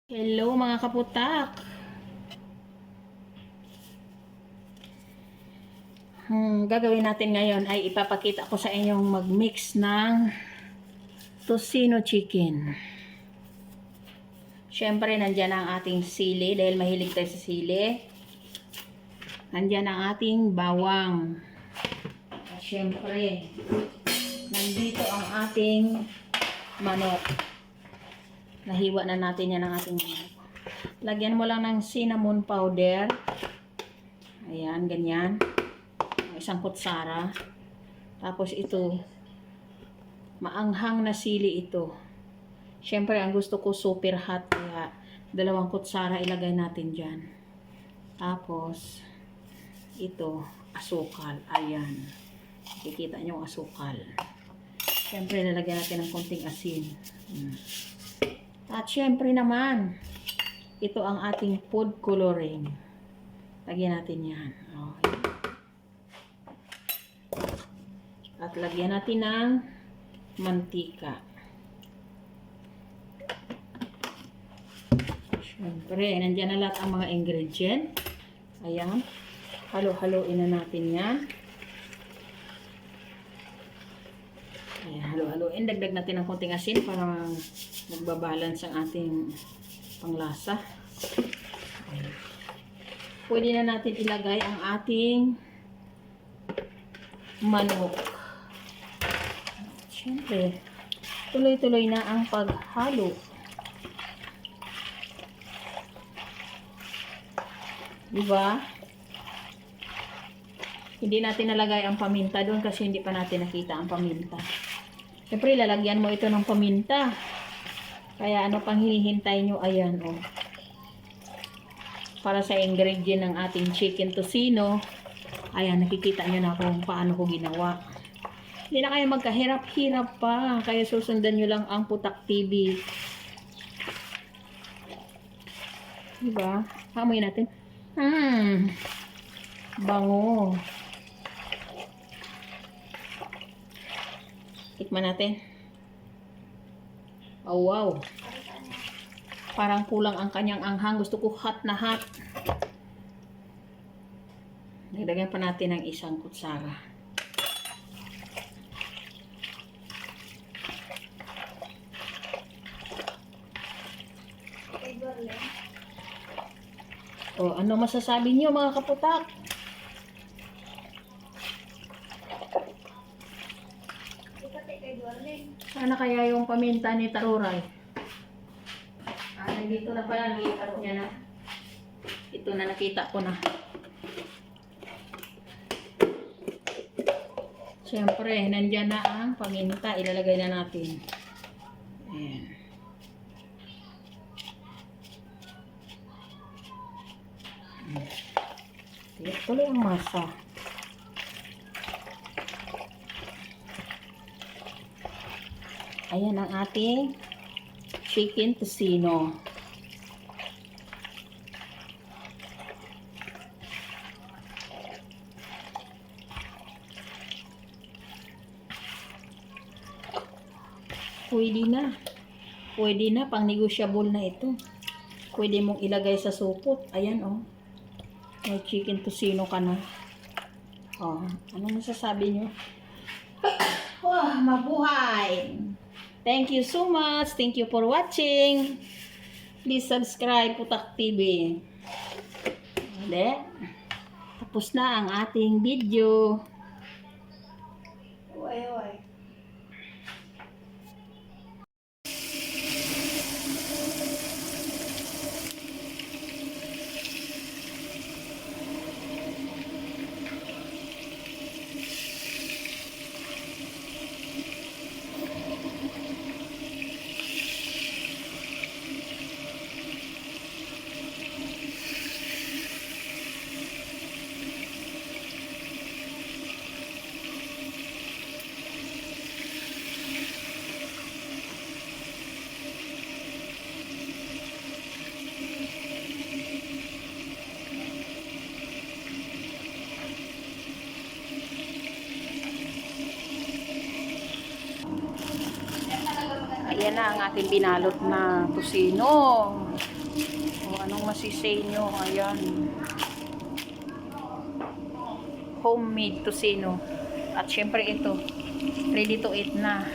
Hello mga kaputak! Gagawin natin ngayon ay ipapakita ko sa inyong mag-mix ng tocino chicken. Siyempre, nandyan ang ating sili dahil mahilig tayo sa sili. Nandyan ang ating bawang. At siyempre, nandito ang ating manok. Nahiwa na natin yan ang ating manok. Lagyan mo lang ng cinnamon powder. Ayan, ganyan. Isang kutsara. Tapos ito, maanghang na sili ito. Siyempre, ang gusto ko super hot. Kaya, 2 kutsara ilagay natin dyan. Tapos, ito, asukal. Ayan. Kikita nyo ang asukal. Siyempre, lalagyan natin ng konting asin. At syempre naman, ito ang ating food coloring. Lagyan natin yan. Okay. At lagyan natin ng mantika. Syempre, nandyan na lahat ang mga ingredient. Ayan. Halo-haloin na natin yan. Ayan, halo-haloin. Dagdag natin ng konting asin para magbabalance ang ating panglasa. Ayan. Pwede na natin ilagay ang ating manok. Siyempre, tuloy-tuloy na ang paghalo. Diba? Hindi natin nalagay ang paminta doon kasi hindi pa natin nakita ang paminta. Siyempre, lalagyan mo ito ng paminta. Kaya ano pang hinihintay nyo? Ayan, oh. Para sa ingredient ng ating chicken tocino. Ayan, nakikita nyo na kung paano ko ginawa. Hindi na kayo magkahirap-hirap pa. Kaya susundan nyo lang ang Putak TV. Diba? Hamoy natin. Bango. Tikman natin. Oh, wow. Parang kulang ang kanyang anghang. Gusto ko hot na hot. Nagdagan pa natin ng 1 kutsara. O, ano masasabi niyo mga kaputak? Sana kaya yung paminta ni Taruray? Nandito na pala, nakita niya na. Ito na, nakita ko na. Siyempre, nandyan na ang paminta. Ilalagay na natin. Ayan. Tuloy ang masa. Ayan ang ating chicken tocino. Pwede na. Pwede na. Pang negosyable na ito. Pwede mong ilagay sa supot. Ayan, oh. May chicken tocino ka na. Oh, anong masasabi nyo? Wow, mabuhay! Thank you so much. Thank you for watching. Please subscribe Putak TV. Hindi. Tapos na ang ating video. Ayan na ang ating binalot na tocino. masisay nyo. Ayan. Homemade tocino. At syempre ito, ready to eat na.